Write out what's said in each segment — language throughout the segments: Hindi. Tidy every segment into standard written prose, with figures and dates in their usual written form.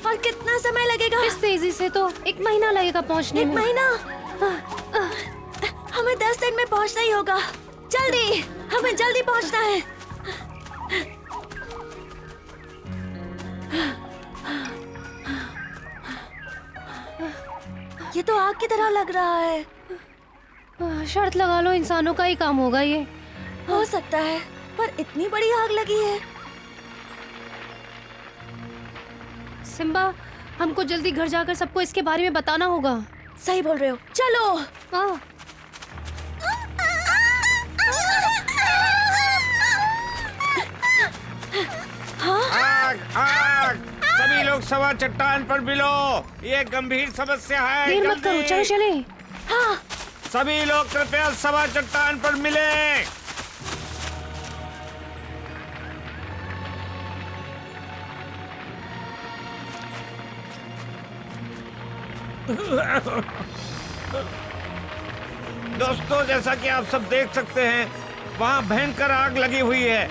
और कितना समय लगेगा? इस तेजी से तो 1 महीना लगेगा पहुंचने में। 1 महीना? हमें 10 दिन में पहुंचना ही होगा। जल्दी, हमें जल्दी पहुंचना है। ये तो आग की तरह लग रहा है। शर्त लगा लो, इंसानों का ही काम होगा ये। हो सकता है, पर इतनी बड़ी आग लगी है। सिम्बा, हमको जल्दी घर जाकर सबको इसके बारे में बताना होगा। सही बोल रहे हो, चलो। आग आग, सभी लोग सवा चट्टान पर मिलो, ये गंभीर समस्या है। देर मत करो, चलो चले। हाँ, सभी लोग कृपया सवा चट्टान पर मिले। दोस्तों, जैसा कि आप सब देख सकते हैं, वहाँ भयंकर आग लगी हुई है।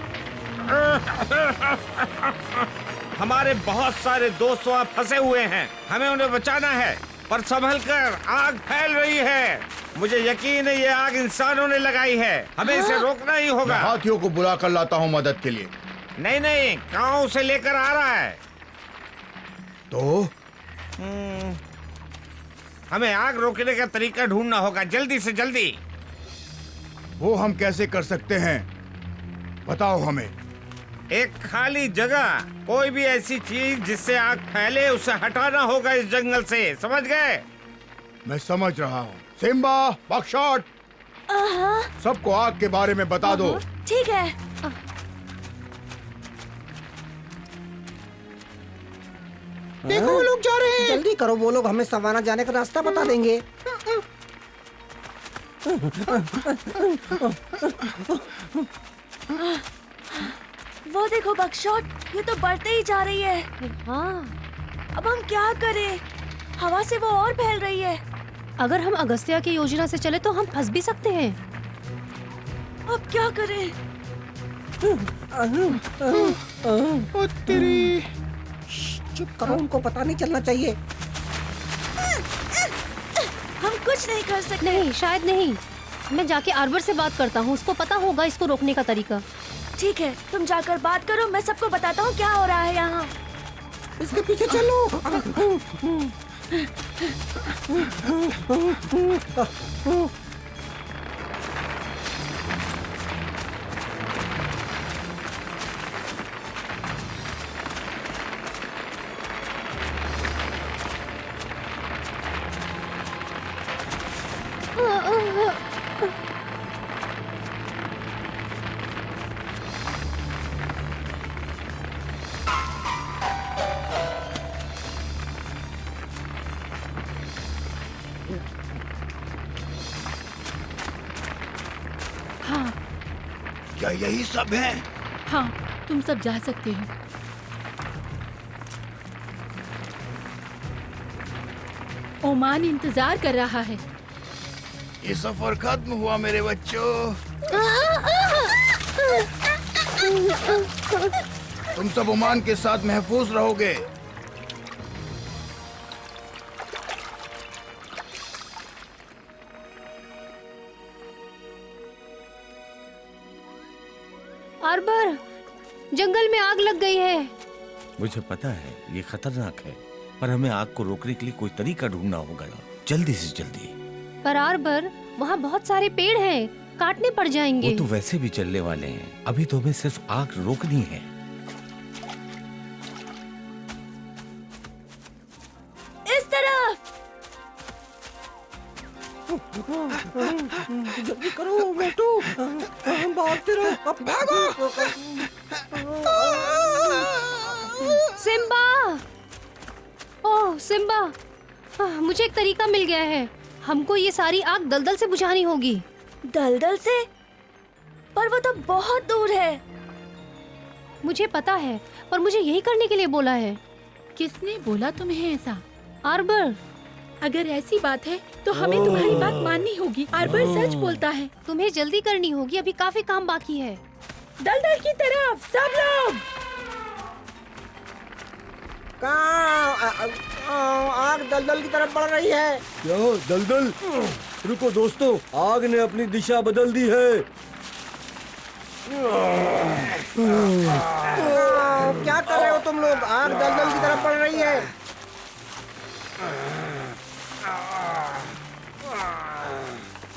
हमारे बहुत सारे दोस्त वहाँ फंसे हुए हैं। हमें उन्हें बचाना है, पर संभल कर, आग फैल रही है। मुझे यकीन है ये आग इंसानों ने लगाई है। हमें इसे रोकना ही होगा। मैं हाथियों को बुला कर लाता हूँ मदद के लिए। नहीं नहीं, गांव से लेकर आ रहा है। तो हमें आग रोकने का तरीका ढूंढना होगा, जल्दी से जल्दी। वो हम कैसे कर सकते हैं, बताओ हमें। एक खाली जगह, कोई भी ऐसी चीज जिससे आग फैले, उसे हटाना होगा इस जंगल से, समझ गए? मैं समझ रहा हूँ। सिम्बा, बकशॉट, सबको आग के बारे में बता दो। ठीक है। देखो वो लोग जा रहे हैं। जल्दी करो, वो लोग हमें सवाना जाने का रास्ता बता देंगे। वो देखो बकशॉट, ये तो बढ़ते ही जा रही है। हाँ, अब हम क्या करें? हवा से वो और फैल रही है। अगर हम अगस्त्या की योजना से चले तो हम फंस भी सकते हैं। अब क्या करें? तेरी चुप करो, उनको पता नहीं चलना चाहिए। हम कुछ नहीं कर सकते। नहीं, शायद नहीं। मैं जाके आर्बर से बात करता हूँ, उसको पता होगा इसको रोकने का तरीका। ठीक है, तुम जाकर बात करो, मैं सबको बताता हूँ क्या हो रहा है यहाँ। इसके पीछे चलो। हाँ क्या यही सब है? हाँ, तुम सब जा सकते हो। ओमान इंतजार कर रहा है। ये सफर खत्म हुआ मेरे बच्चों। तुम सब ओमान के साथ महफूज रहोगे। आर्बर, जंगल में आग लग गई है। मुझे पता है ये खतरनाक है, पर हमें आग को रोकने के लिए कोई तरीका ढूंढना होगा, जल्दी से जल्दी। पर आर्बर, वहाँ बहुत सारे पेड़ हैं, काटने पड़ जाएंगे। वो तो वैसे भी चलने वाले हैं, अभी तो हमें सिर्फ आग रोकनी है। इस तरफ। जल्दी करो मोटू, भागते रहो, अब भागो। सिम्बा! ओह सिम्बा, मुझे एक तरीका मिल गया है। हमको ये सारी आग दलदल से बुझानी होगी। दलदल से? पर वो तो बहुत दूर है। मुझे पता है, पर मुझे यही करने के लिए बोला है। किसने बोला तुम्हें ऐसा? आर्बर, अगर ऐसी बात है तो हमें तुम्हारी बात माननी होगी। आर्बर सच बोलता है। तुम्हें जल्दी करनी होगी, अभी काफी काम बाकी है। दलदल की तरफ सब लोग। कहाँ आग दलदल की तरफ बढ़ रही है। क्या दलदल? रुको दोस्तों, आग ने अपनी दिशा बदल दी है। क्या कर रहे हो तुम लोग? आग दलदल की तरफ बढ़ रही है।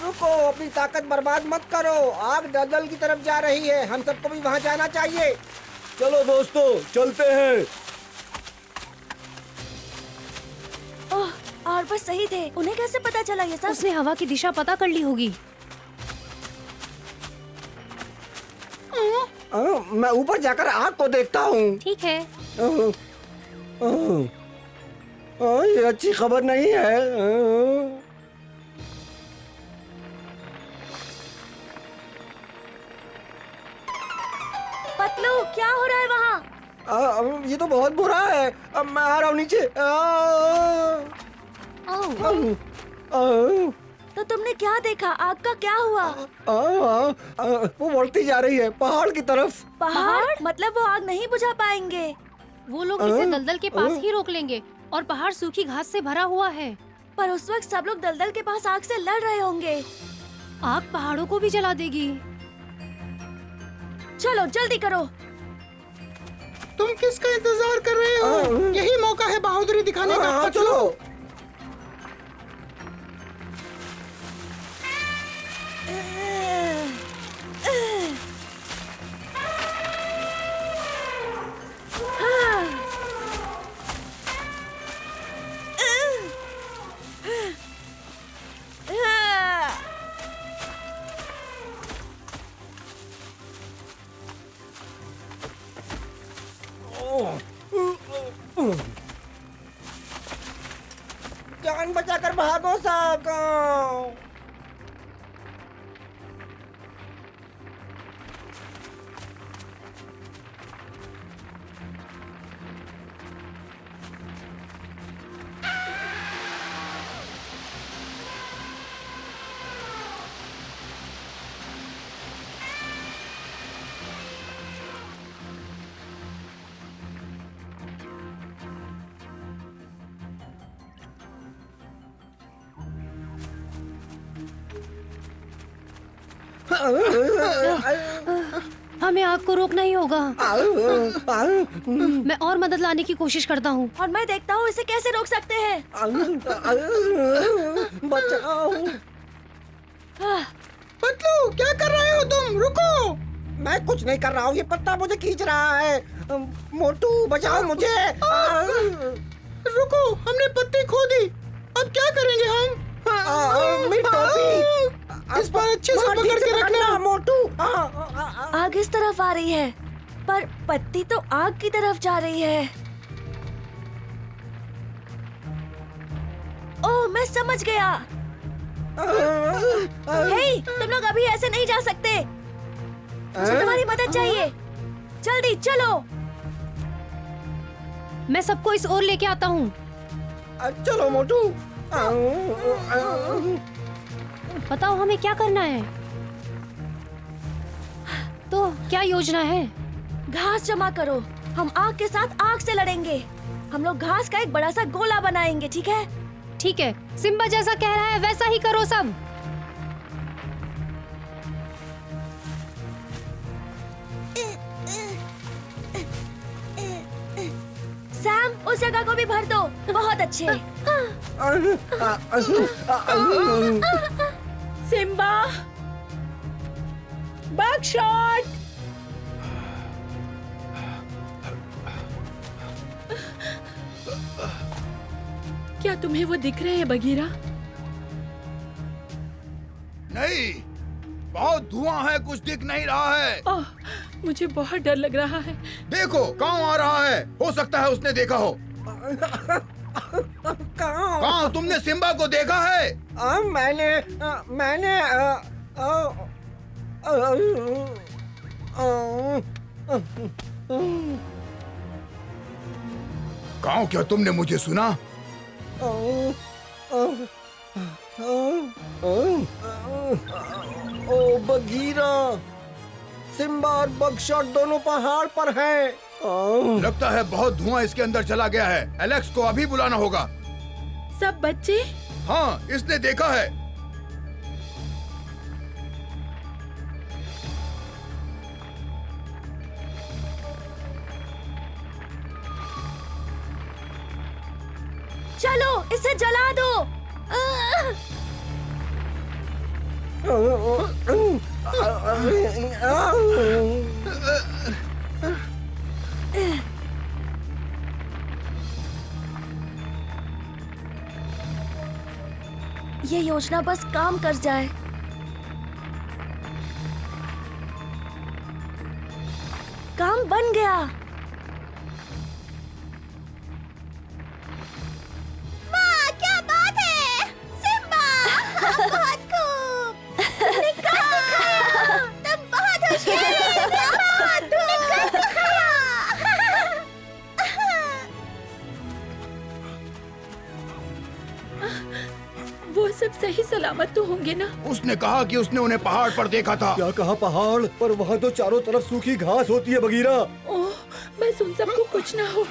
रुको, अपनी ताकत बर्बाद मत करो। आग दलदल की तरफ जा रही है, हम सबको भी वहाँ जाना चाहिए। चलो दोस्तों, चलते हैं। ओह, आर्बर सही थे। उन्हें कैसे पता चला ये सब? उसने हवा की दिशा पता कर ली होगी। मैं ऊपर जाकर आग को देखता हूँ। ठीक है। ये अच्छी खबर नहीं है। पतलू, क्या हो रहा है वहाँ? ये तो बहुत बुरा है। अब मैं आ रहा हूँ नीचे। तो तुमने क्या देखा? आग का क्या हुआ? वो बढ़ती जा रही है पहाड़ की तरफ। पहाड़? मतलब वो आग नहीं बुझा पाएंगे। वो लोग इसे दलदल के पास ही रोक लेंगे और पहाड़ सूखी घास से भरा हुआ है। पर उस वक्त सब लोग दलदल के पास आग से लड़ रहे होंगे। आग पहाड़ों को भी जला देगी। चलो जल्दी करो। तुम किसका इंतजार कर रहे हो? यही मौका है बहादुरी दिखाने का। चलो। जान बचाकर भागो सब। हमें आग को रोकना ही होगा। मैं और मदद लाने की कोशिश करता हूँ। और मैं देखता हूँ इसे कैसे रोक सकते हैं। बचाओ। पतलू, क्या कर रहे हो तुम? रुको। मैं कुछ नहीं कर रहा हूँ, ये पत्ता मुझे खींच रहा है। मोटू बचाओ मुझे। रुको, हमने पत्ती खो दी। अब क्या करेंगे हम? मेरी टोपी। इस बार अच्छे से पकड़ के रखना। मोटू। आग इस तरफ आ रही है, पर पत्ती तो आग की तरफ जा रही है। ओह, मैं समझ गया। हे, तुम लोग अभी ऐसे नहीं जा सकते। मुझे तुम्हारी मदद चाहिए। जल्दी चलो। मैं सबको इस ओर लेके आता हूँ। चलो मोटू। बताओ हमें क्या करना है? तो क्या योजना है? घास जमा करो। हम आग के साथ आग से लड़ेंगे। हम लोग घास का एक बड़ा सा गोला बनाएंगे, ठीक है? ठीक है, सिम्बा जैसा कह रहा है वैसा ही करो सब। सैम, उस जगह को भी भर दो। बहुत अच्छे। Simba, buckshot. क्या तुम्हें वो दिख रहे हैं बगीरा? नहीं, बहुत धुआं है, कुछ दिख नहीं रहा है। ओह, मुझे बहुत डर लग रहा है। देखो, कहाँ आ रहा है? हो सकता है उसने देखा हो। कहाँ? तुमने सिम्बा को देखा है? मैंने कहाँ? क्या तुमने मुझे सुना? ओ बगीरा, सिम्बा और बकशॉट दोनों पहाड़ पर हैं। लगता है बहुत धुआं इसके अंदर चला गया है। एलेक्स को अभी बुलाना होगा। सब बच्चे हाँ, इसने देखा है। चलो इसे जला दो। ये योजना बस काम कर जाए। काम बन गया। माँ, क्या बात है? सिम्बा, बहुत खूब। तुमने कर दिखाया। तुम बहुत होशियार हो, सिम्बा। तुमने कर दिखाया। वो सब सही सलामत तो होंगे ना? उसने कहा कि उसने उन्हें पहाड़ पर देखा था। क्या कहा पहाड़ पर? वहाँ तो चारों तरफ सूखी घास होती है बगीरा। ओह, बस उन सबको कुछ ना हो।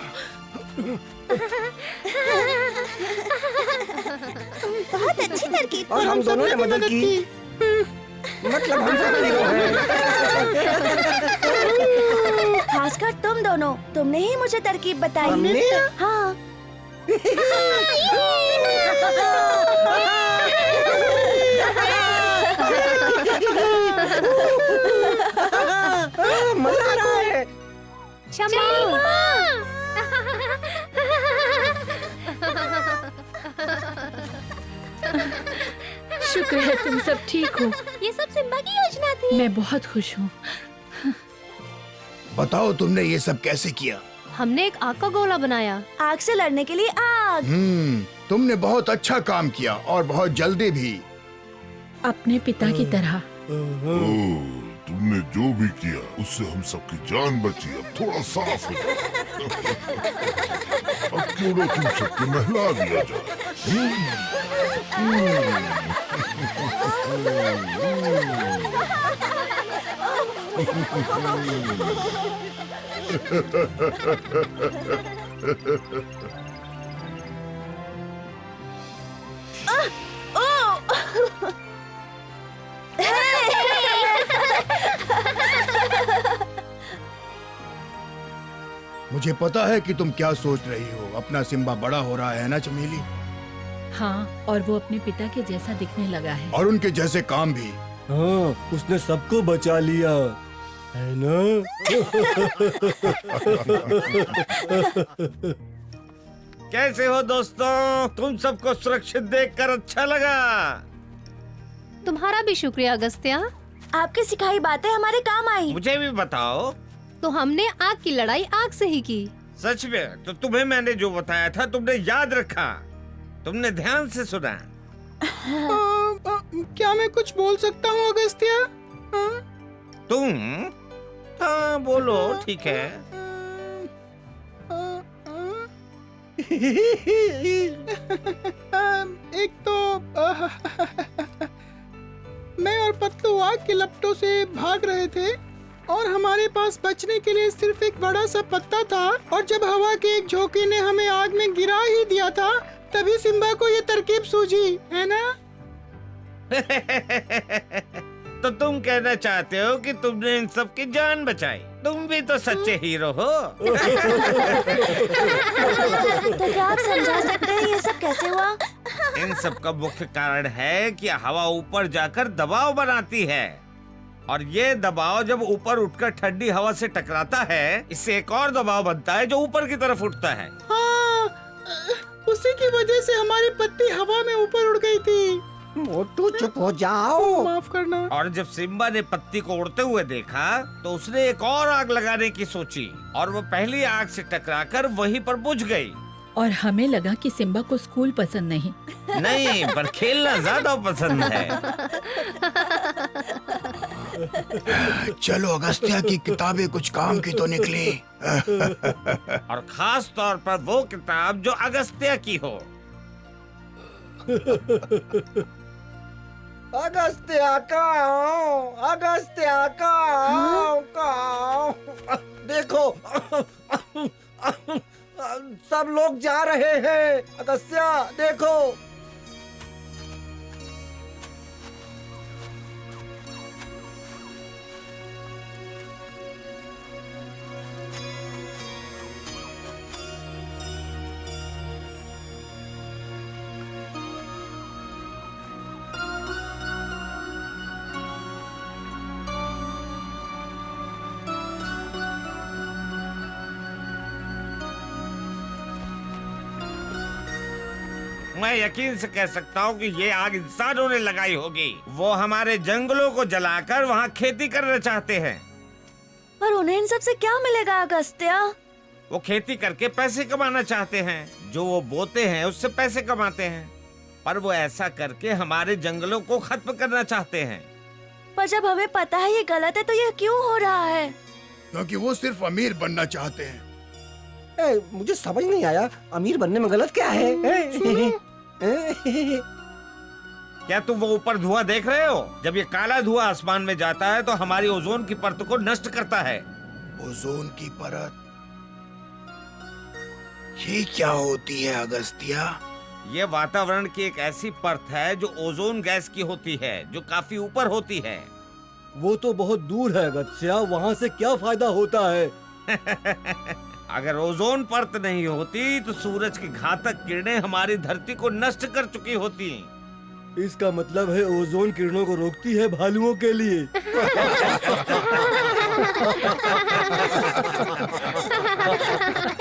बहुत अच्छी तरकीब। और हम दोनों ने मदद की। मतलब हम सब हीरो हैं। खासकर तुम दोनों, तुमने ही मुझे तरकीब बताई। हमने? हाँ। मजा आ रहा है। शुक्र है तुम सब ठीक हो। ये सब सिम्बा की योजना थी। मैं बहुत खुश हूँ। बताओ तुमने ये सब कैसे किया? हमने एक आग का गोला बनाया। आग से लड़ने के लिए आग। तुमने बहुत अच्छा काम किया और बहुत जल्दी भी। अपने पिता की तरह। तुमने जो भी किया उससे हम सबकी जान बची। अब थोड़ा साफ हो जाओ। अब क्यों ना तुम सबको नहला दिया जाए। मुझे पता है कि तुम क्या सोच रही हो। अपना सिम्बा बड़ा हो रहा है ना चमेली? हाँ, और वो अपने पिता के जैसा दिखने लगा है। और उनके जैसे काम भी। हाँ, उसने सबको बचा लिया है ना? कैसे हो दोस्तों? तुम सबको सुरक्षित देखकर अच्छा लगा। तुम्हारा भी शुक्रिया अगस्त्या। आपकी सिखाई बातें हमारे काम आई। मुझे भी बताओ। तो हमने आग की लड़ाई आग से ही की। सच में? तो तुम्हें मैंने जो बताया था तुमने याद रखा? तुमने ध्यान से सुना? क्या मैं कुछ बोल सकता हूँ अगस्त्या? तुम? हाँ बोलो, ठीक है। एक तो मैं और पतलू आग के लपटों से भाग रहे थे और हमारे पास बचने के लिए सिर्फ एक बड़ा सा पत्ता था। और जब हवा के एक झोंके ने हमें आग में गिरा ही दिया था, तभी सिम्बा को ये तरकीब सूझी, है ना? तो तुम कहना चाहते हो कि तुमने इन सब की जान बचाई? तुम भी तो सच्चे हीरो हो। तो क्या आप समझा सकते हैं ये सब कैसे हुआ? इन सब का मुख्य कारण है कि हवा ऊपर जाकर दबाव बनाती है, और ये दबाव जब ऊपर उठकर ठंडी हवा से टकराता है, इससे एक और दबाव बनता है जो ऊपर की तरफ उठता है। हाँ, उसी की वजह से हमारी पत्ती हवा में ऊपर उड़ गई थी। मोटू चुप हो जाओ। माफ करना। और जब सिम्बा ने पत्ती को उड़ते हुए देखा तो उसने एक और आग लगाने की सोची, और वो पहली आग से टकराकर वहीं पर बुझ गई। और हमें लगा कि सिम्बा को स्कूल पसंद नहीं। नहीं, पर खेलना ज्यादा पसंद है। चलो अगस्त्या की किताबें कुछ काम की तो निकली। और खास तौर पर वो किताब जो अगस्त्या की हो। अगस्त्या कहाँ? अगस्त्या कहाँ? देखो सब लोग जा रहे हैं। अगस्त्या देखो। मैं यकीन से कह सकता हूँ कि ये आग इंसानों ने लगाई होगी। वो हमारे जंगलों को जलाकर वहाँ खेती करना चाहते हैं। पर उन्हें इन सब से क्या मिलेगा अगस्त्या? वो खेती करके पैसे कमाना चाहते हैं। जो वो बोते हैं उससे पैसे कमाते हैं, पर वो ऐसा करके हमारे जंगलों को खत्म करना चाहते हैं। पर जब हमें पता है ये गलत है तो ये क्यों हो रहा है? क्योंकि वो सिर्फ अमीर बनना चाहते हैं। मुझे समझ नहीं आया, अमीर बनने में गलत क्या है? क्या तुम वो ऊपर धुआं देख रहे हो? जब ये काला धुआं आसमान में जाता है तो हमारी ओजोन की परत को नष्ट करता है। ओजोन की परत? ये क्या होती है अगस्त्या? ये वातावरण की एक ऐसी परत है जो ओजोन गैस की होती है, जो काफी ऊपर होती है। वो तो बहुत दूर है अगस्त्या, वहाँ से क्या फायदा होता है? अगर ओजोन परत नहीं होती तो सूरज की घातक किरणें हमारी धरती को नष्ट कर चुकी होती। इसका मतलब है ओजोन किरणों को रोकती है भालुओं के लिए।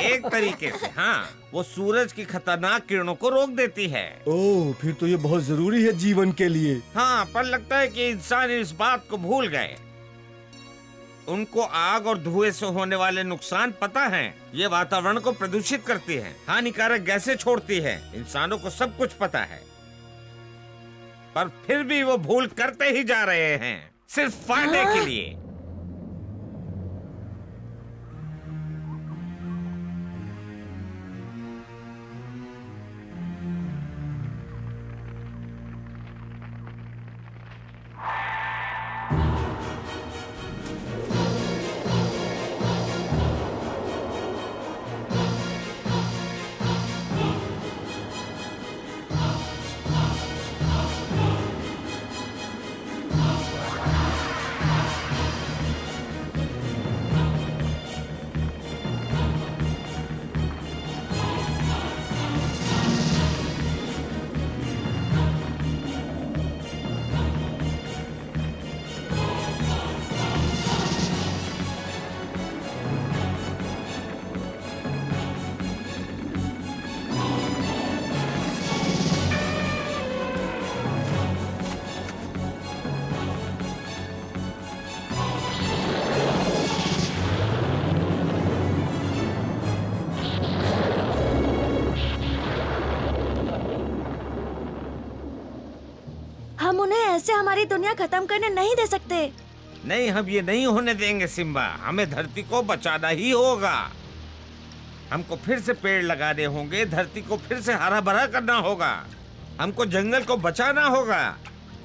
एक तरीके से हाँ, वो सूरज की खतरनाक किरणों को रोक देती है। ओह, फिर तो ये बहुत जरूरी है जीवन के लिए। हाँ, पर लगता है कि इंसान इस बात को भूल गए। उनको आग और धुएं से होने वाले नुकसान पता है। ये वातावरण को प्रदूषित करती है, हानिकारक गैसें छोड़ती है। इंसानों को सब कुछ पता है, पर फिर भी वो भूल करते ही जा रहे हैं, सिर्फ फायदे के लिए। हम उन्हें ऐसे हमारी दुनिया खत्म करने नहीं दे सकते। नहीं, हम ये नहीं होने देंगे सिम्बा। हमें धरती को बचाना ही होगा। हमको फिर से पेड़ लगाने होंगे, धरती को फिर से हरा भरा करना होगा। हमको जंगल को बचाना होगा।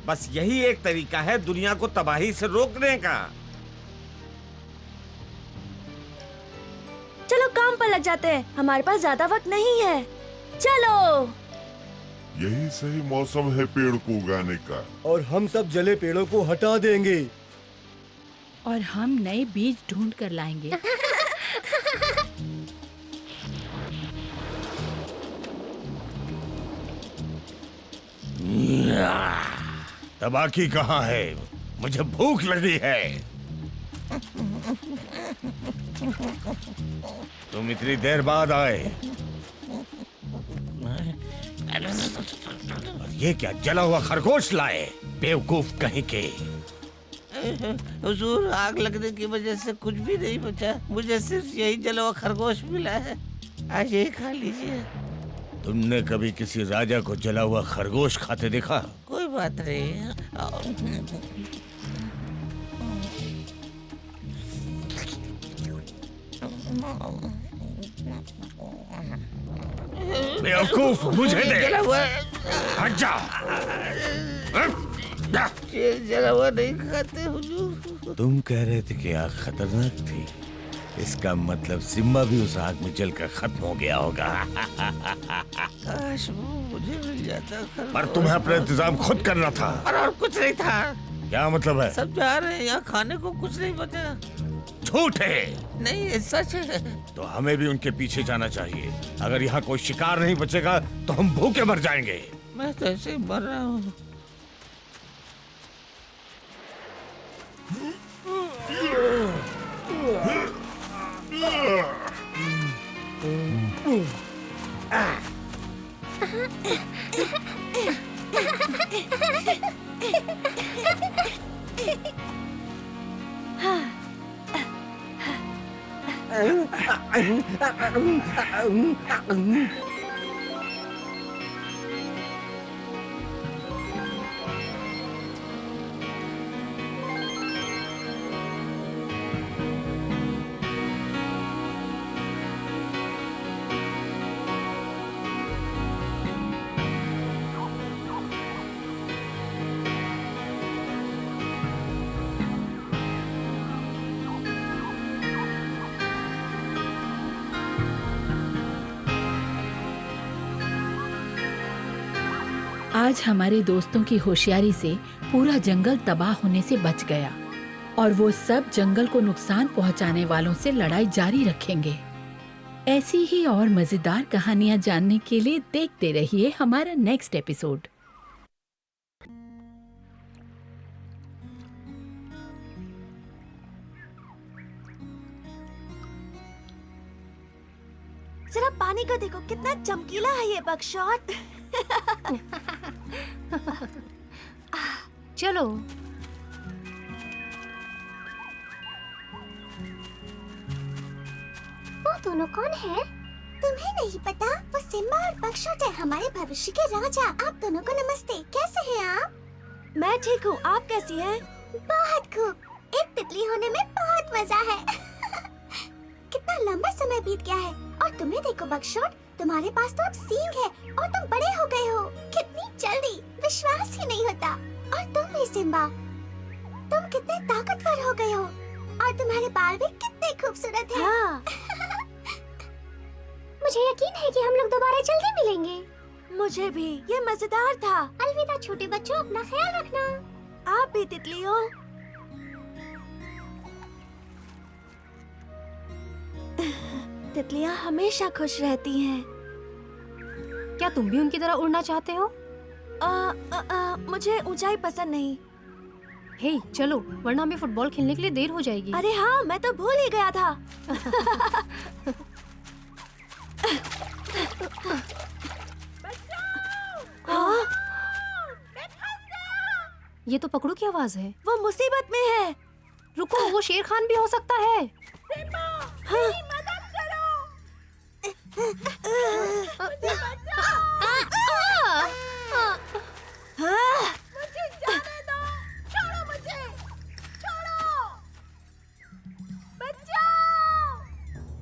बस यही एक तरीका है दुनिया को तबाही से रोकने का। चलो काम पर लग जाते हैं, हमारे पास ज्यादा वक्त नहीं है। चलो। यही सही मौसम है पेड़ को उगाने का। और हम सब जले पेड़ों को हटा देंगे। और हम नए बीज ढूंढ कर लाएंगे। तबाकी कहाँ है? मुझे भूख लगी है। तुम इतनी देर बाद आए। और ये क्या जला हुआ खरगोश लाए? बेवकूफ कहीं के। हुजूर, आग लगने की वजह से कुछ भी नहीं बचा। मुझे सिर्फ यही जला हुआ खरगोश मिला है। आज यही खा लीजिए। तुमने कभी किसी राजा को जला हुआ खरगोश खाते देखा? कोई बात नहीं। बेवकूफ, मुझे दे। हट जा। शेर जला हुआ नहीं खाते हुजूर। तुम कह रहे थे कि आग खतरनाक थी। इसका मतलब सिम्बा भी उस आग में जलकर खत्म हो गया होगा। काश वो मुझे मिल जाता। पर तुम्हें अपना इंतजाम खुद करना था। और कुछ नहीं था। क्या मतलब है? सब जा रहे हैं, यहाँ खाने को कुछ नहीं बचा। झूठ है। नहीं, ये सच है। तो हमें भी उनके पीछे जाना चाहिए। अगर यहाँ कोई शिकार नहीं बचेगा तो हम भूखे मर जाएंगे। मैं तो ऐसे ही मर रहा हूँ। आज हमारे दोस्तों की होशियारी से पूरा जंगल तबाह होने से बच गया और वो सब जंगल को नुकसान पहुंचाने वालों से लड़ाई जारी रखेंगे। ऐसी ही और मजेदार कहानियां जानने के लिए देखते रहिए हमारा नेक्स्ट एपिसोड। जरा पानी को देखो, कितना चमकीला है ये बकशॉट। चलो। वो दोनों कौन है? तुम्हें नहीं पता? वो सिम्बा और बकशॉट है, हमारे भविष्य के राजा। आप दोनों को नमस्ते। कैसे हैं आप? मैं ठीक हूँ, आप कैसी हैं? बहुत खूब। एक तितली होने में बहुत मजा है। कितना लंबा समय बीत गया है। और तुम्हें देखो बकशॉट, तुम्हारे पास तो अब सींग है और तुम बड़े हो गए हो। कितनी जल्दी, विश्वास ही नहीं होता। और तुम भी सिम्बा, तुम कितने ताकतवर हो गए हो और तुम्हारे बाल भी कितने खूबसूरत हैं। हाँ। मुझे यकीन है कि हम लोग दोबारा जल्दी मिलेंगे। मुझे भी, ये मजेदार था। अलविदा छोटे बच्चों, अपना ख्याल रखना। आप भी तितलियों। तितलियां हमेशा खुश रहती हैं। क्या तुम भी उनकी तरह उड़ना चाहते हो? मुझे ऊंचाई पसंद नहीं। हे, चलो, वरना हमें फुटबॉल खेलने के लिए देर हो जाएगी। अरे हाँ, मैं तो भूल ही गया था। हाँ? ये तो पकड़ू की आवाज है। वो मुसीबत में है। रुको, वो शेर खान भी हो सकता है। हाँ? मुझे जाने दो, छोड़ो मुझे, छोड़ो, बचाओ,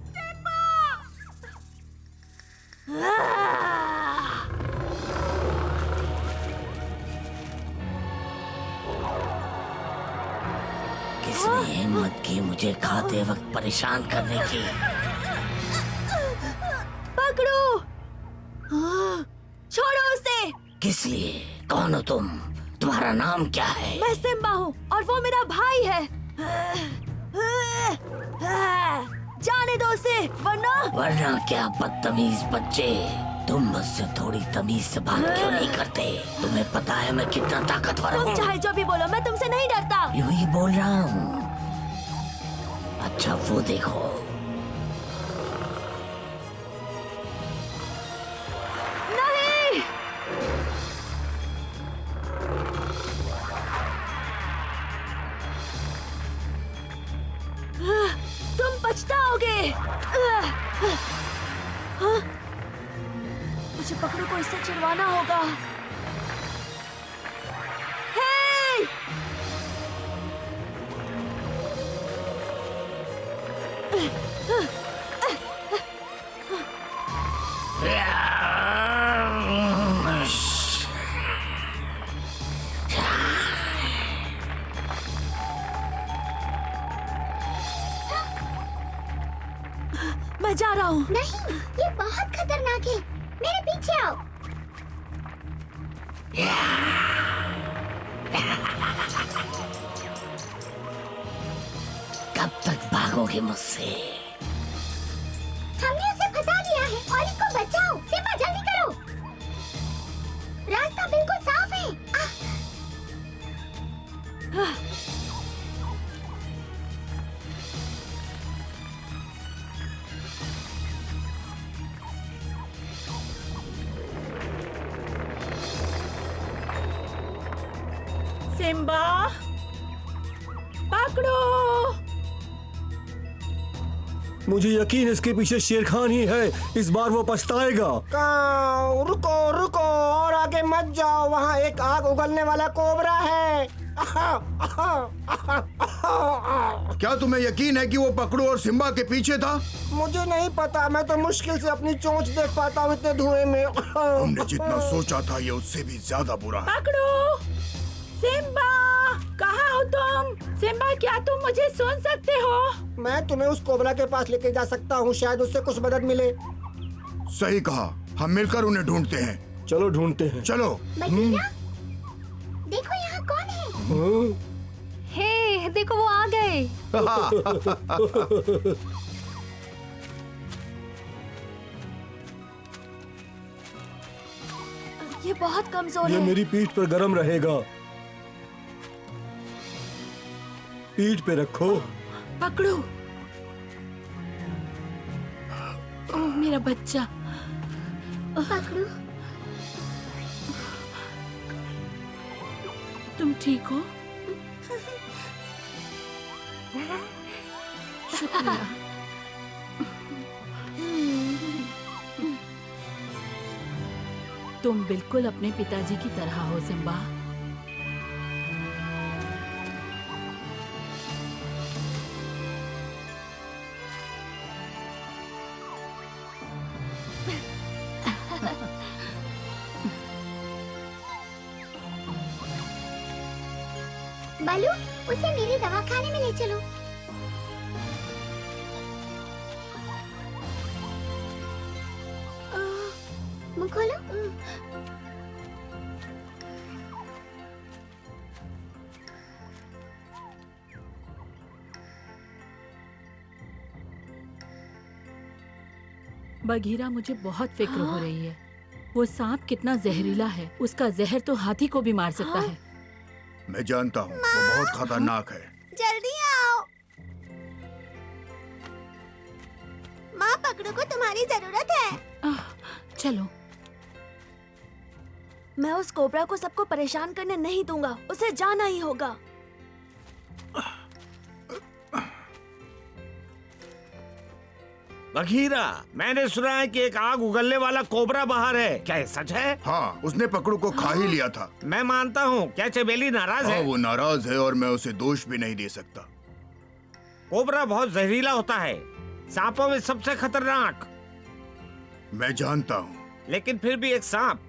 सिम्बा। किसने हिम्मत की मुझे खाते वक्त परेशान करने की? पकड़ो, छोड़ो उसे। किस लिए? कौन हो तुम? तुम्हारा नाम क्या है? मैं सिम्बा हूँ और वो मेरा भाई है। जाने दो उसे, वरना क्या बदतमीज बच्चे, तुम मुझसे थोड़ी तमीज से बात क्यों नहीं करते? तुम्हें पता है मैं कितना ताकतवर हूँ। तुम चाहे जो भी बोलो, मैं तुमसे नहीं डरता। यूं ही बोल रहा हूँ। अच्छा वो देखो। नहीं, तुम पछताओगे। मुझे पकड़ो को इससे चिढ़वाना होगा। हे! मैं जा रहा हूँ। नहीं, ये बहुत खतरनाक है। मेरे पीछे आओ। कब तक भागोगे मुझसे? हमने उसे फंसा लिया है। ऑली को बचाओ। सिम्बा जल्दी करो। रास्ता बिल्कुल साफ है। सिम्बा, पकड़ो। मुझे यकीन है इसके पीछे शेर खान ही है। इस बार वो पछताएगा। काऊ, रुको रुको और आगे मत जाओ। वहाँ एक आग उगलने वाला कोबरा है। क्या तुम्हें यकीन है कि वो पकड़ू और सिम्बा के पीछे था? मुझे नहीं पता। मैं तो मुश्किल से अपनी चोंच देख पाता हूँ इतने धुएं में। हमने जितना सोचा था ये उससे भी ज्यादा बुरा है। पकड़ो। सिम्बा, कहाँ हो तुम? सिम्बा, क्या तुम मुझे सुन सकते हो? मैं तुम्हें उस कोबरा के पास लेके जा सकता हूँ। शायद उससे कुछ मदद मिले। सही कहा। हम मिलकर उन्हें ढूंढते हैं। चलो ढूंढते हैं। चलो। बगीरा, देखो यहाँ कौन है? हे, देखो वो आ गए। ये बहुत कमजोर ये है। मेरी पीठ पर गरम रहेगा। पीठ पे रखो। पकड़ो। ओह, मेरा बच्चा। पकड़ो। तुम ठीक हो? शुक्रिया। तुम बिल्कुल अपने पिताजी की तरह हो सिम्बा। बालू, उसे मेरे दवाखाने में ले चलो। मुंह खोलो। बघीरा, मुझे बहुत फिक्र हो रही है। वो सांप कितना जहरीला है। उसका जहर तो हाथी को भी मार सकता है। मैं जानता हूँ, वो बहुत खतरनाक है। जल्दी आओ। माँ, पकड़ो को तुम्हारी जरूरत है। चलो। मैं उस कोबरा को सबको परेशान करने नहीं दूंगा। उसे जाना ही होगा। बघीरा, मैंने सुना है कि एक आग उगलने वाला कोबरा बाहर है। क्या ये सच है? हाँ, उसने पकड़ू को खा ही लिया था। मैं मानता हूँ। क्या चमेली नाराज हाँ, है? वो नाराज है और मैं उसे दोष भी नहीं दे सकता। कोबरा बहुत जहरीला होता है, सांपों में सबसे खतरनाक। मैं जानता हूँ, लेकिन फिर भी एक सांप,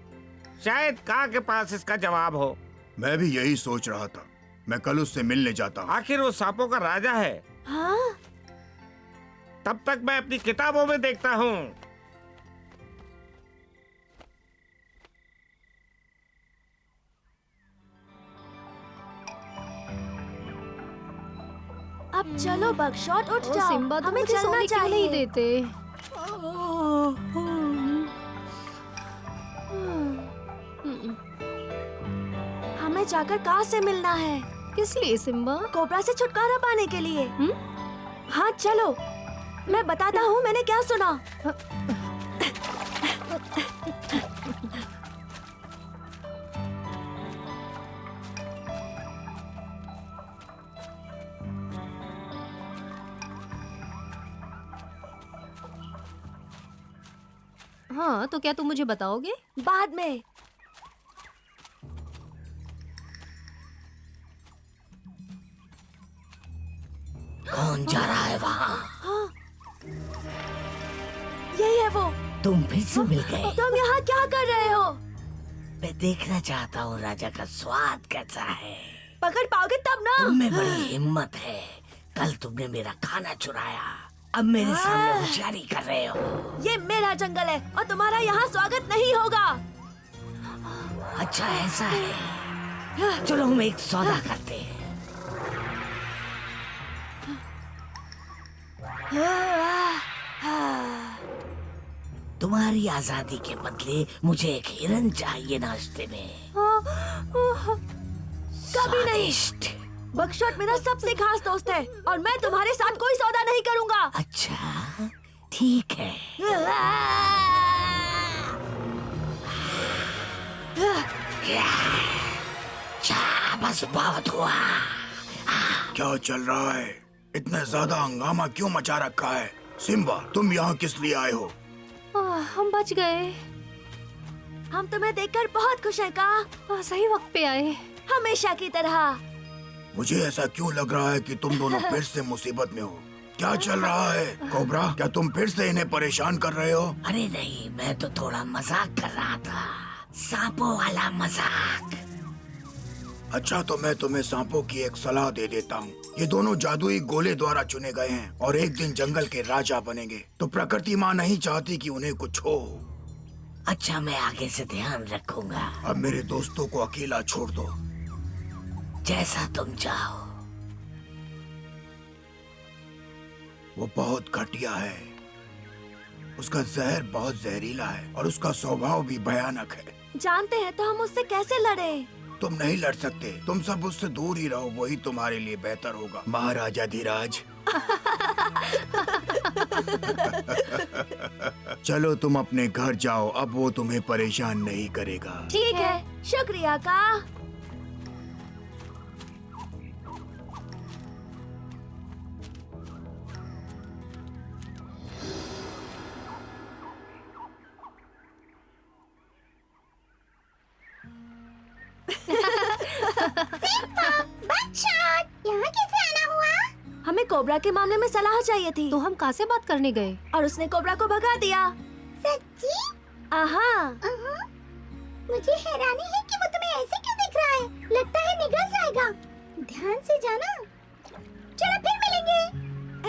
शायद का के पास इसका जवाब हो। मैं भी यही सोच रहा था। मैं कल उससे मिलने जाता हूँ। आखिर वो सांपों का राजा है। हाँ? तब तक मैं अपनी किताबों में देखता हूँ। अब चलो बगशॉट, उठ ओ जाओ। सिम्बा, तुम हमें मुझे चलना सोने क्यों नहीं चाहिए। देते? हमें जाकर कार से मिलना है। किस लिए सिम्बा? कोबरा से छुटकारा पाने के लिए। हाँ चलो, मैं बताता हूँ मैंने क्या सुना। हाँ, तो क्या तुम मुझे बताओगे? बाद में। कौन जा रहा है वहाँ? हाँ, यही है वो। तुम फिर से मिल गए। तुम यहाँ क्या कर रहे हो? मैं देखना चाहता हूँ राजा का स्वाद कैसा है। पकड़ पाओगे तब ना। तुम में बड़ी हिम्मत है। कल तुमने मेरा खाना चुराया, अब मेरे सामने होशियारी कर रहे हो। ये मेरा जंगल है और तुम्हारा यहाँ स्वागत नहीं होगा। अच्छा ऐसा है, चलो हम एक सौदा करते हैं। तुम्हारी आजादी के बदले मुझे एक हिरन चाहिए नाश्ते में। कभी नहीं। बकशॉट मेरा सबसे खास दोस्त है और मैं तुम्हारे साथ कोई सौदा नहीं करूंगा। अच्छा ठीक है। बस बहुत हुआ। क्या चल रहा है? इतना ज्यादा हंगामा क्यों मचा रखा है? सिम्बा, तुम यहाँ किस लिए आए हो? हम बच गए। हम तुम्हें देखकर बहुत खुश हैं का। सही वक्त पे आए। हमेशा की तरह। मुझे ऐसा क्यों लग रहा है कि तुम दोनों फिर से मुसीबत में हो? क्या चल रहा है? कोबरा, क्या तुम फिर से इन्हें परेशान कर रहे हो? अरे नहीं, मैं तो थोड़ा मजाक कर रहा था, सांपों वाला मजाक। अच्छा तो मैं तुम्हें सांपों की एक सलाह दे देता हूँ। ये दोनों जादुई गोले द्वारा चुने गए हैं और एक दिन जंगल के राजा बनेंगे। तो प्रकृति माँ नहीं चाहती कि उन्हें कुछ हो। अच्छा मैं आगे से ध्यान रखूंगा। अब मेरे दोस्तों को अकेला छोड़ दो। जैसा तुम चाहो। वो बहुत घटिया है। उसका जहर बहुत जहरीला है और उसका स्वभाव भी भयानक है। जानते हैं तो हम उससे कैसे लड़े? तुम नहीं लड़ सकते। तुम सब उससे दूर ही रहो, वही तुम्हारे लिए बेहतर होगा। महाराजा धीराज। चलो तुम अपने घर जाओ, अब वो तुम्हें परेशान नहीं करेगा। ठीक है, शुक्रिया का। यहाँ कैसे आना हुआ? हमें कोबरा के मामले में सलाह चाहिए थी। तो हम कहाँ से बात करने गए और उसने कोबरा को भगा दिया। सच्ची? मुझे हैरानी है कि वो तुम्हें ऐसे क्यों दिख रहा है। लगता है निगल जाएगा। ध्यान से जाना। चलो फिर मिलेंगे।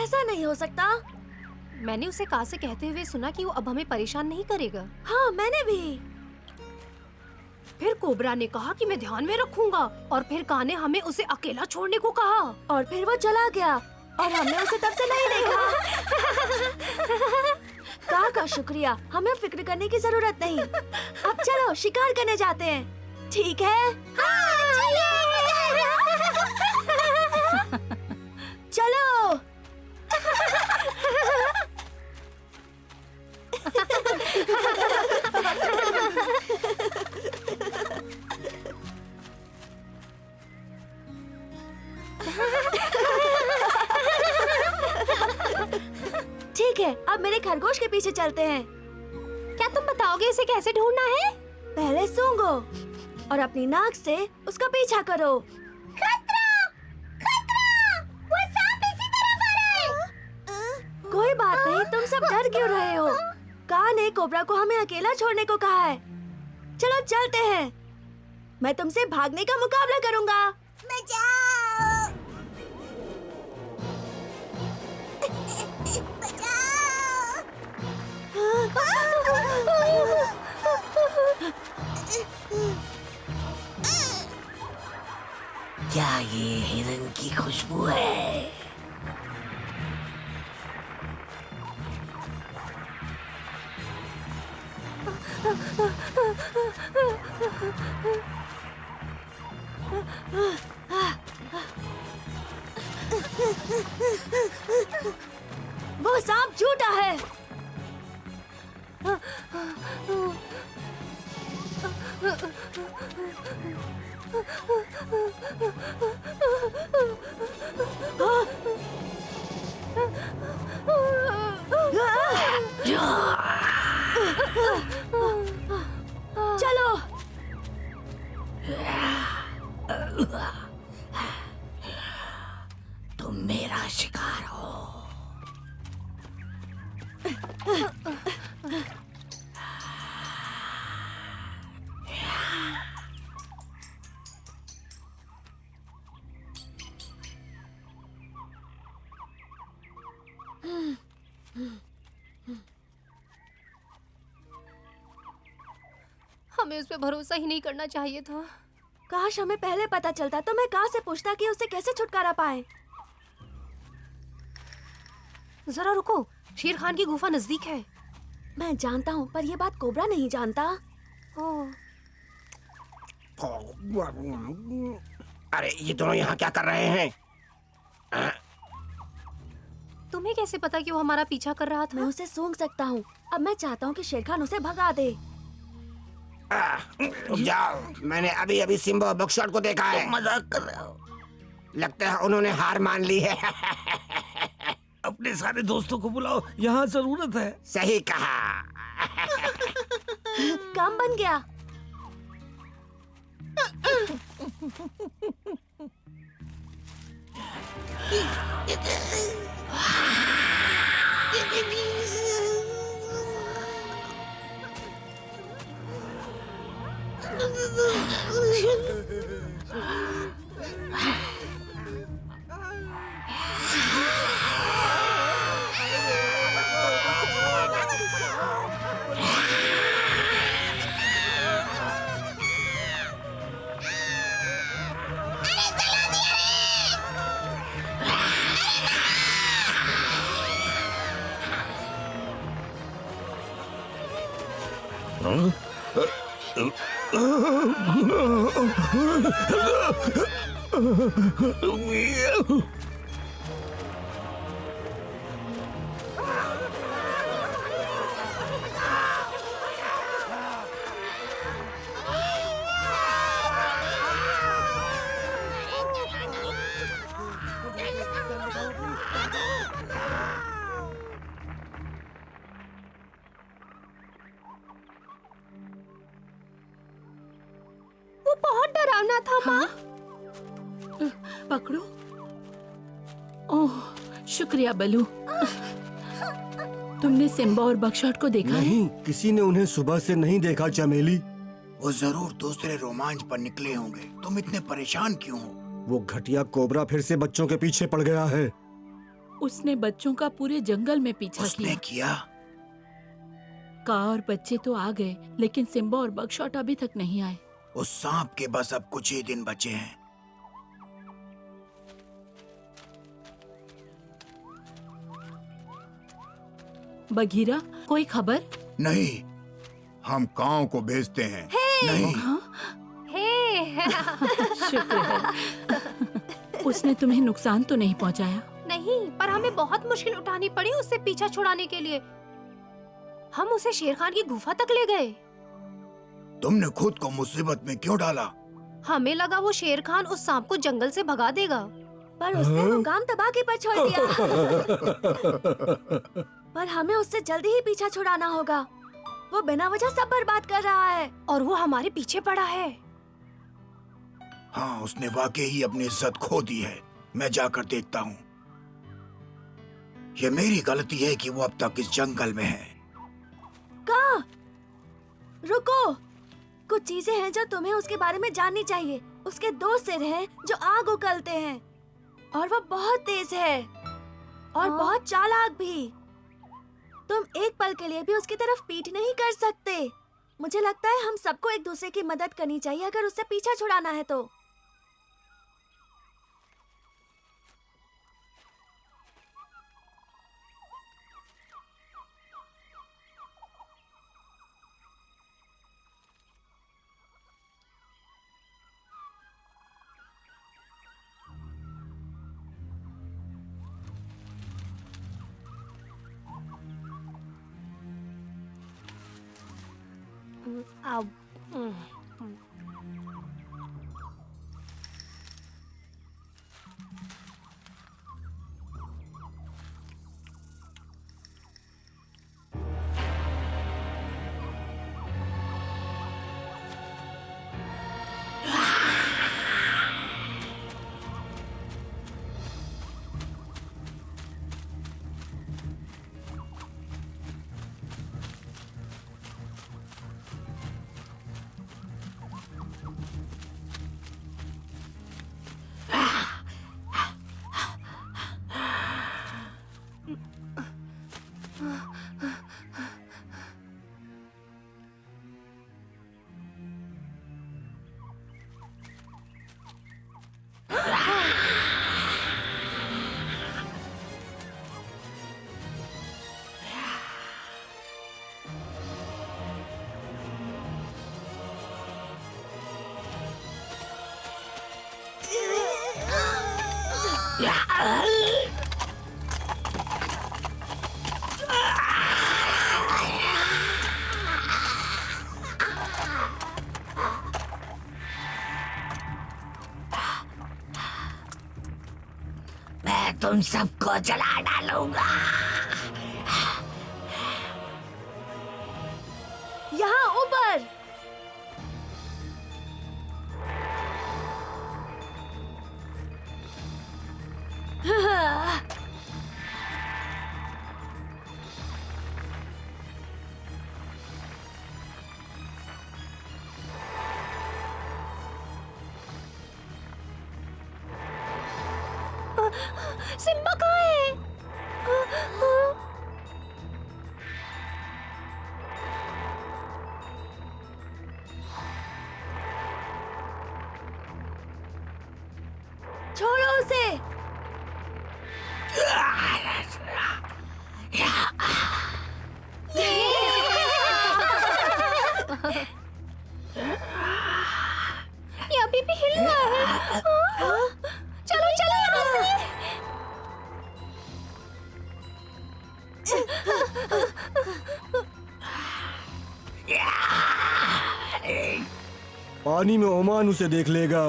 ऐसा नहीं हो सकता। मैंने उसे कहा से कहते हुए सुना कि वो अब हमें परेशान नहीं करेगा। हाँ मैंने भी। फिर कोबरा ने कहा कि मैं ध्यान में रखूंगा और फिर का ने हमें उसे अकेला छोड़ने को कहा और फिर वो चला गया और हमने उसे तब से नहीं देखा। का शुक्रिया, हमें फिक्र करने की जरूरत नहीं। अब चलो शिकार करने जाते हैं। ठीक है? चलो। ठीक है, अब मेरे खरगोश के पीछे चलते हैं। क्या तुम बताओगे इसे कैसे ढूंढना है? पहले सूंघो और अपनी नाक से उसका पीछा करो। खतरा! खतरा! वो सांप इसी तरफ आ रहा है। कोई बात नहीं, तुम सब डर क्यों रहे हो? का ने कोबरा को हमें अकेला छोड़ने को कहा है। चलो चलते हैं। मैं तुमसे भागने का मुकाबला करूंगा। बचाओ! क्या ये हिरन की खुशबू है? वो सांप झूठा है। चलो। तुम मेरा शिकार हो। हमें उस पे भरोसा ही नहीं करना चाहिए था। काश हमें पहले पता चलता तो मैं कहाँ से पूछता कि उससे कैसे छुटकारा पाए। जरा रुको, शेर खान की गुफा नजदीक है। मैं जानता हूँ, पर ये बात कोबरा नहीं जानता। ओह, अरे ये दोनों यहाँ क्या कर रहे हैं? तुम्हें कैसे पता कि वो हमारा पीछा कर रहा मैं था? उसे सूंघ सकता हूँ। अब मैं चाहता हूँ कि शेर खान उसे भगा दे। रुक जाओ, मैंने अभी अभी सिम्बा और बकशॉट को देखा है। मजाक कर रहे हो? लगता है उन्होंने हार मान ली है। अपने सारे दोस्तों को बुलाओ, यहाँ जरूरत है। सही कहा। काम बन गया। वो बहुत डरावना था माँ। पकड़ो। ओह, शुक्रिया बलू। तुमने सिम्बा और बकशॉट को देखा है? नहीं, किसी ने उन्हें सुबह से नहीं देखा चमेली। वो जरूर दूसरे रोमांच पर निकले होंगे। तुम इतने परेशान क्यों हो? वो घटिया कोबरा फिर से बच्चों के पीछे पड़ गया है। उसने बच्चों का पूरे जंगल में पीछा उसने किया? का और बच्चे तो आ गए, लेकिन सिम्बा और बकशॉट अभी तक नहीं आए। उस सांप के बस अब कुछ ही दिन बचे हैं। बघीरा, कोई खबर? नहीं, हम कांव को भेजते हैं। नहीं, हे शुक्र है। उसने तुम्हें नुकसान तो नहीं पहुंचाया? नहीं, पर हमें बहुत मुश्किल उठानी पड़ी उससे पीछा छुड़ाने के लिए। हम उसे शेर खान की गुफा तक ले गए। तुमने खुद को मुसीबत में क्यों डाला? हमें लगा वो शेर खान उस सांप को जंगल से भगा देगा, पर उसने वो काम तबाही पर छोड़ दिया। पर हमें उससे जल्दी ही पीछा छुड़ाना होगा। वो बिना वजह सब बर्बाद कर रहा है और वो हमारे पीछे पड़ा है। हाँ, उसने वाकई ही अपनी इज्जत खो दी है। मैं जाकर देखता हूँ। ये मेरी गलती है कि वो अब तक इस जंगल में है। कहाँ? रुको, कुछ चीजें हैं जो तुम्हें उसके बारे में जाननी चाहिए। उसके 2 सिर हैं जो आग उगलते हैं, और वो बहुत तेज है और बहुत चालाक भी। तुम एक पल के लिए भी उसकी तरफ पीठ नहीं कर सकते। मुझे लगता है हम सबको एक दूसरे की मदद करनी चाहिए अगर उससे पीछा छुड़ाना है तो। अब मैं तुम सबको जला डालूंगा। यहाँ ऊपर। सिम्बा कहाँ है? छोड़ो उसे। ये अभी भी हिल रहा है। चलो चलो यहाँ से। पानी में ओमान उसे देख लेगा।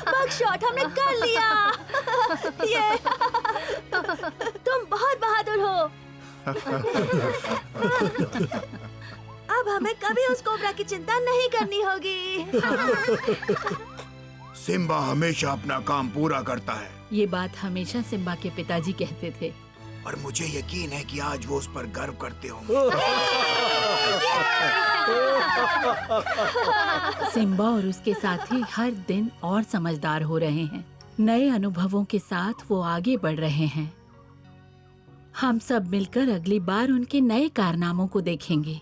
बगशॉट हमने कर लिया। ये तुम बहुत बहादुर हो। अब हमें कभी उस कोबरा की चिंता नहीं करनी होगी। सिम्बा हमेशा अपना काम पूरा करता है ये बात हमेशा सिम्बा के पिताजी कहते थे। और मुझे यकीन है कि आज वो उस पर गर्व करते होंगे। सिम्बा और उसके साथी हर दिन और समझदार हो रहे हैं। नए अनुभवों के साथ वो आगे बढ़ रहे हैं। हम सब मिलकर अगली बार उनके नए कारनामों को देखेंगे।